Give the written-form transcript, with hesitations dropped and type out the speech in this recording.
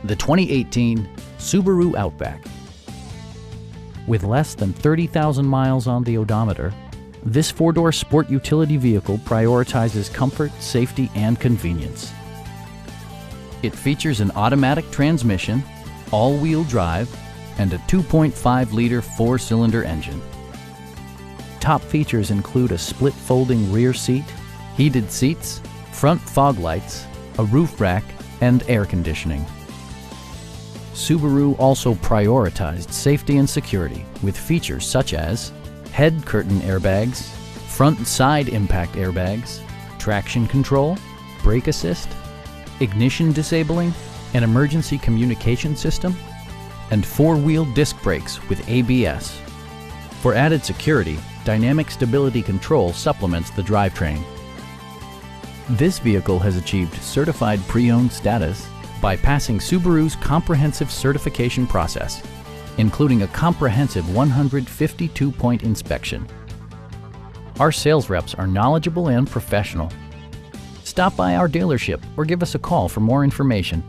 the 2018 Subaru Outback. With less than 30,000 miles on the odometer, this four-door sport utility vehicle prioritizes comfort, safety, and convenience. It features an automatic transmission, all-wheel drive, and a 2.5-liter four-cylinder engine. Top features include a split folding rear seat, heated seats, front fog lights, a roof rack, and air conditioning. Subaru also prioritized safety and security with features such as head curtain airbags, front and side impact airbags, traction control, brake assist, ignition disabling, an emergency communication system, and four-wheel disc brakes with ABS. For added security, dynamic stability control supplements the drivetrain. This vehicle has achieved certified pre-owned status by passing Subaru's comprehensive certification process, including a comprehensive 152-point inspection. Our sales reps are knowledgeable and professional. Stop by our dealership or give us a call for more information.